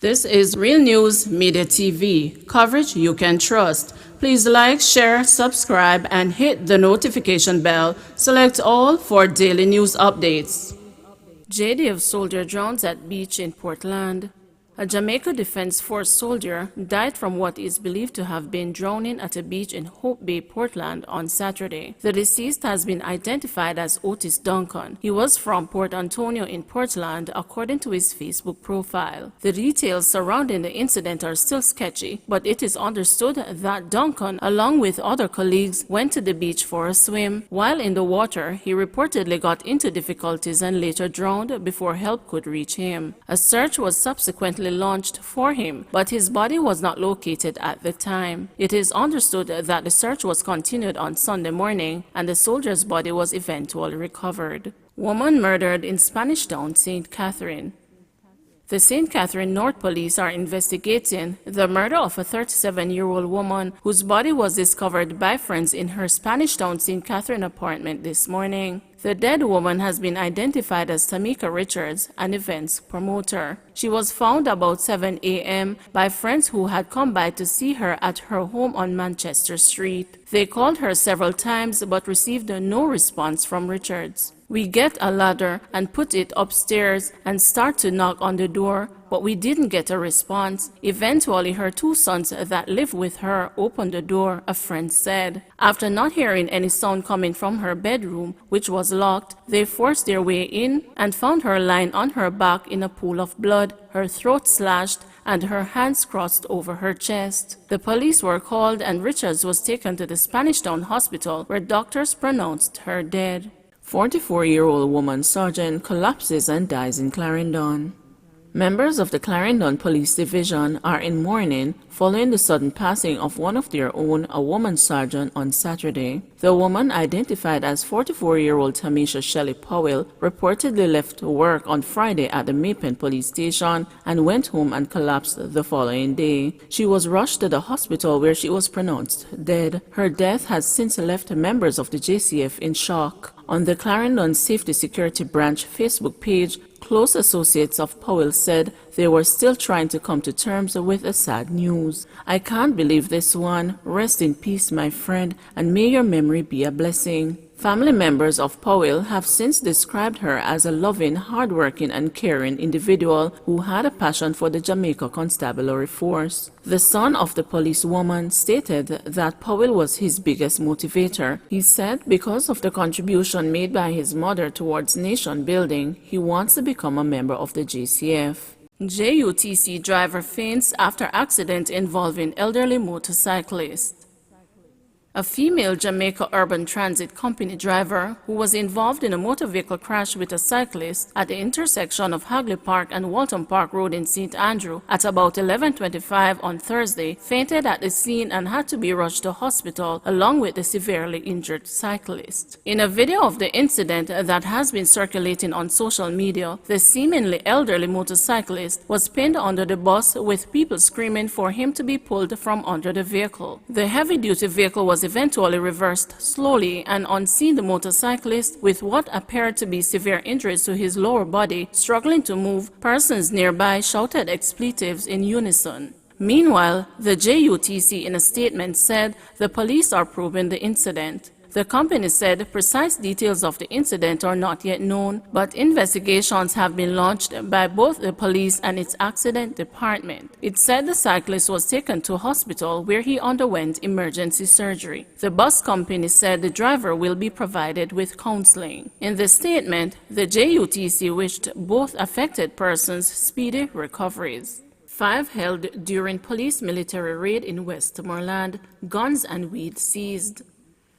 This is Real News Media TV, coverage you can trust. Please like, share, subscribe, and hit the notification bell. Select all for daily news updates. JDF soldier drowns at beach in Portland. A Jamaica Defense Force soldier died from what is believed to have been drowning at a beach in Hope Bay, Portland on Saturday. The deceased has been identified as Otis Duncan. He was from Port Antonio in Portland, according to his Facebook profile. The details surrounding the incident are still sketchy, but it is understood that Duncan, along with other colleagues, went to the beach for a swim. While in the water, he reportedly got into difficulties and later drowned before help could reach him. A search was subsequently launched for him, but his body was not located at the time. It is understood that the search was continued on Sunday morning and the soldier's body was eventually recovered. Woman murdered in Spanish Town, St. Catherine. The St. Catherine North Police are investigating the murder of a 37-year-old woman whose body was discovered by friends in her Spanish Town, St. Catherine apartment this morning. The dead woman has been identified as Tamika Richards, an events promoter. She was found about 7 a.m. by friends who had come by to see her at her home on Manchester Street. They called her several times but received no response from Richards. "We get a ladder and put it upstairs and start to knock on the door, but we didn't get a response. Eventually, her two sons that live with her opened the door," a friend said. After not hearing any sound coming from her bedroom, which was locked, they forced their way in and found her lying on her back in a pool of blood, her throat slashed, and her hands crossed over her chest. The police were called and Richards was taken to the Spanish Town Hospital, where doctors pronounced her dead. 44-year-old woman sergeant collapses and dies in Clarendon. Members of the Clarendon Police Division are in mourning following the sudden passing of one of their own, a woman sergeant, on Saturday. The woman, identified as 44-year-old Tamisha Shelley Powell, reportedly left work on Friday at the Maypen police station and went home and collapsed the following day. She was rushed to the hospital where she was pronounced dead. Her death has since left members of the JCF in shock. On the Clarendon Safety Security Branch Facebook page, close associates of Powell said they were still trying to come to terms with the sad news. "I can't believe this one. Rest in peace, my friend, and may your memory be a blessing." Family members of Powell have since described her as a loving, hardworking, and caring individual who had a passion for the Jamaica Constabulary Force. The son of the policewoman stated that Powell was his biggest motivator. He said because of the contribution made by his mother towards nation building, he wants to become a member of the JCF. JUCC driver faints after accident involving elderly motorcyclist. A female Jamaica Urban Transit Company driver who was involved in a motor vehicle crash with a cyclist at the intersection of Hagley Park and Walton Park Road in St. Andrew at about 11:25 on Thursday fainted at the scene and had to be rushed to hospital along with the severely injured cyclist. In a video of the incident that has been circulating on social media, the seemingly elderly motorcyclist was pinned under the bus with people screaming for him to be pulled from under the vehicle. The heavy-duty vehicle was eventually reversed slowly, and on seeing the motorcyclist with what appeared to be severe injuries to his lower body struggling to move, persons nearby shouted expletives in unison. Meanwhile, the JUTC in a statement said the police are probing the incident. The company said precise details of the incident are not yet known, but investigations have been launched by both the police and its accident department. It said the cyclist was taken to hospital where he underwent emergency surgery. The bus company said the driver will be provided with counseling. In the statement, the JUTC wished both affected persons speedy recoveries. 5 held during police-military raid in Westmoreland, guns and weed seized.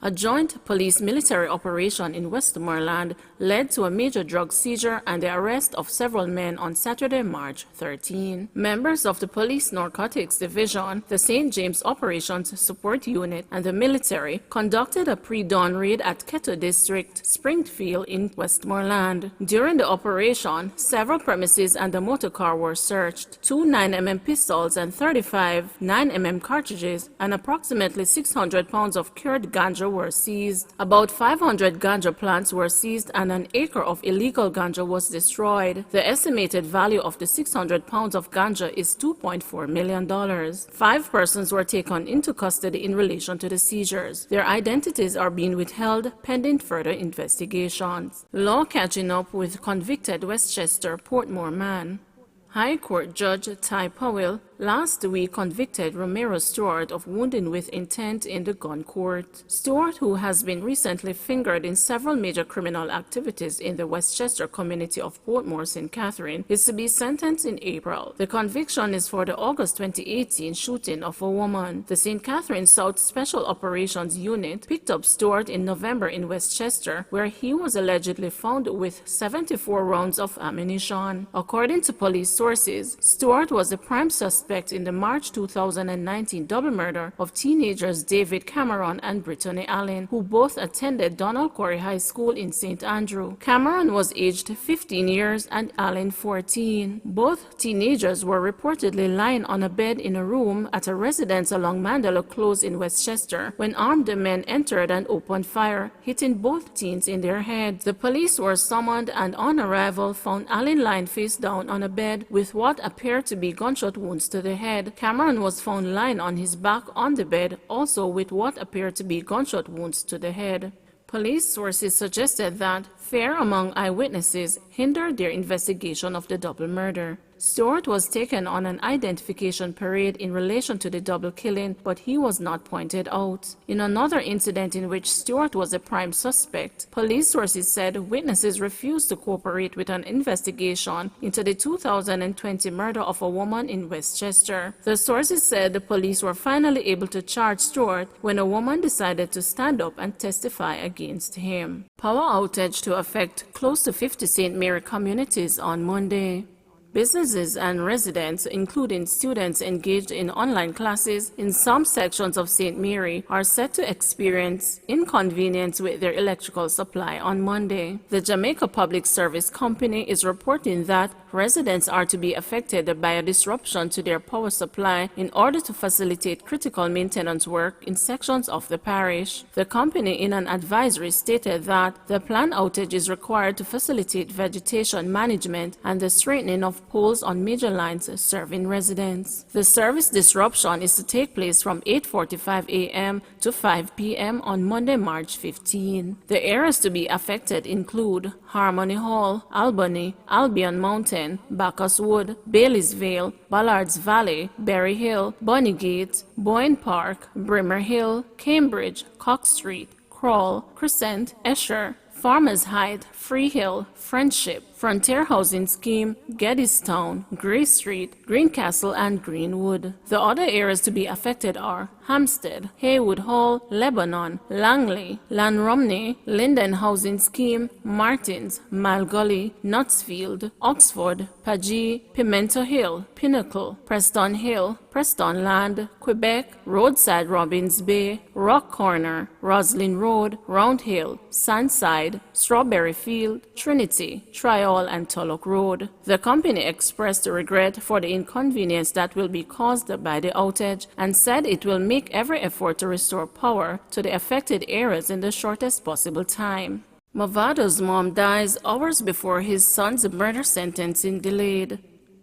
A joint police-military operation in Westmoreland led to a major drug seizure and the arrest of several men on Saturday, March 13. Members of the Police Narcotics Division, the St. James Operations Support Unit, and the military conducted a pre-dawn raid at Kettle District, Springfield in Westmoreland. During the operation, several premises and a motor car were searched. 2 9mm pistols and 35 9mm cartridges and approximately 600 pounds of cured ganja ganja were seized. About 500 ganja plants were seized and an acre of illegal ganja was destroyed. The estimated value of the 600 pounds of ganja is $2.4 million. 5 persons were taken into custody in relation to the seizures. Their identities are being withheld pending further investigations. Law catching up with convicted Westchester Portmore man. High Court Judge Ty Powell last week convicted Romero Stewart of wounding with intent in the gun court. Stewart, who has been recently fingered in several major criminal activities in the Westchester community of Portmore, St. Catherine, is to be sentenced in April. The conviction is for the August 2018 shooting of a woman. The St. Catherine South Special Operations Unit picked up Stewart in November in Westchester, where he was allegedly found with 74 rounds of ammunition. According to police sources, Stewart was the prime suspect in the March 2019 double murder of teenagers David Cameron and Brittany Allen, who both attended Donald Corey High School in St. Andrew. Cameron was aged 15 years and Allen 14. Both teenagers were reportedly lying on a bed in a room at a residence along Mandela Close in Westchester when armed men entered and opened fire, hitting both teens in their heads. The police were summoned and on arrival found Allen lying face down on a bed with what appeared to be gunshot wounds to the head. Cameron was found lying on his back on the bed, also with what appeared to be gunshot wounds to the head. Police sources suggested that fear among eyewitnesses hindered their investigation of the double murder. Stewart was taken on an identification parade in relation to the double killing, but he was not pointed out. In another incident in which Stewart was a prime suspect, police sources said witnesses refused to cooperate with an investigation into the 2020 murder of a woman in Westchester. The sources said the police were finally able to charge Stewart when a woman decided to stand up and testify against him. Power outage to affect close to 50 St. Mary communities on Monday. Businesses and residents, including students engaged in online classes in some sections of St. Mary, are set to experience inconvenience with their electrical supply on Monday. The Jamaica Public Service Company is reporting that residents are to be affected by a disruption to their power supply in order to facilitate critical maintenance work in sections of the parish. The company in an advisory stated that the planned outage is required to facilitate vegetation management and the straightening of poles on major lines serving residents. The service disruption is to take place from 8:45 a.m. to 5 p.m. on Monday, March 15. The areas to be affected include Harmony Hall, Albany, Albion Mountain, Bacchus Wood, Baileysville, Ballards Valley, Berry Hill, Bonnygate, Boyne Park, Brimmer Hill, Cambridge, Cox Street, Crawl, Crescent, Esher, Farmers Height, Freehill, Friendship, Frontier Housing Scheme, Geddestown, Gray Street, Greencastle, and Greenwood. The other areas to be affected are Hampstead, Haywood Hall, Lebanon, Langley, Lanromney, Linden Housing Scheme, Martins, Mile Gully, Knutsfield, Oxford, Pagee, Pimento Hill, Pinnacle, Preston Hill, Preston Land, Quebec, Roadside Robbins Bay, Rock Corner, Roslyn Road, Round Hill, Sandside, Strawberry Field, Trinity, Trial, and Tulloch Road. The company expressed regret for the inconvenience that will be caused by the outage and said it will make every effort to restore power to the affected areas in the shortest possible time. Movados' mom dies hours before his son's murder sentencing delayed.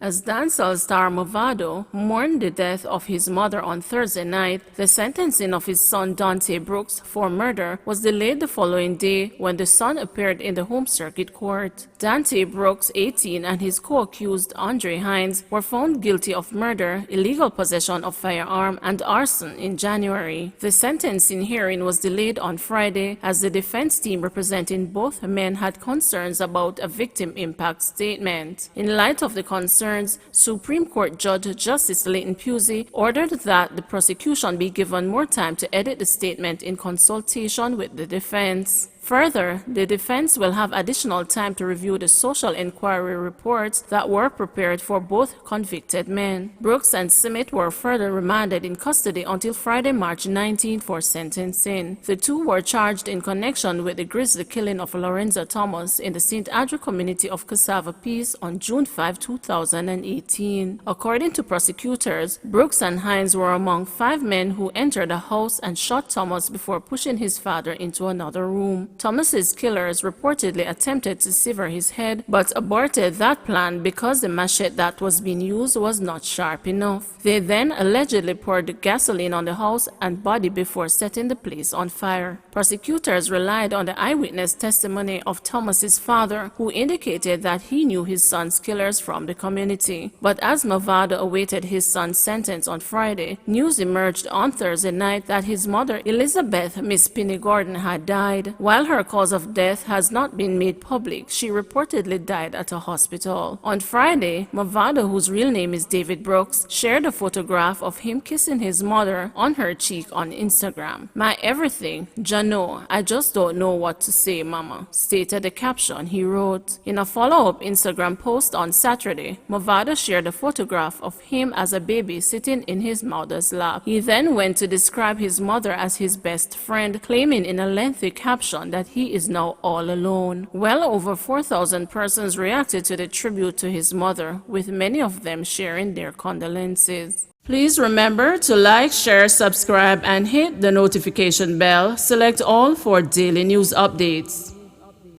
As dancehall star Movado mourned the death of his mother on Thursday night, the sentencing of his son Dante Brooks for murder was delayed the following day when the son appeared in the home circuit court. Dante Brooks, 18, and his co-accused Andre Hines were found guilty of murder, illegal possession of firearm, and arson in January. The sentencing hearing was delayed on Friday as the defense team representing both men had concerns about a victim impact statement. In light of the concerns, Supreme Court Judge Justice Leighton Pusey ordered that the prosecution be given more time to edit the statement in consultation with the defense. Further, the defense will have additional time to review the social inquiry reports that were prepared for both convicted men. Brooks and Smith were further remanded in custody until Friday, March 19 for sentencing. The two were charged in connection with the grisly killing of Lorenzo Thomas in the St. Andrew community of Cassava Peace on June 5, 2018. According to prosecutors, Brooks and Hines were among 5 men who entered the house and shot Thomas before pushing his father into another room. Thomas's killers reportedly attempted to sever his head, but aborted that plan because the machete that was being used was not sharp enough. They then allegedly poured gasoline on the house and body before setting the place on fire. Prosecutors relied on the eyewitness testimony of Thomas's father, who indicated that he knew his son's killers from the community. But as Movado awaited his son's sentence on Friday, news emerged on Thursday night that his mother, Elizabeth Miss Penny Gordon, had died. While her cause of death has not been made public, she reportedly died at a hospital. On Friday, Movado, whose real name is David Brooks, shared a photograph of him kissing his mother on her cheek on Instagram. "My everything, Jano, I just don't know what to say, mama," stated the caption he wrote. In a follow-up Instagram post on Saturday, Movado shared a photograph of him as a baby sitting in his mother's lap. He then went to describe his mother as his best friend, claiming in a lengthy caption that he is now all alone. Well over 4,000 persons reacted to the tribute to his mother, with many of them sharing their condolences. Please remember to like, share, subscribe, and hit the notification bell. Select all for daily news updates.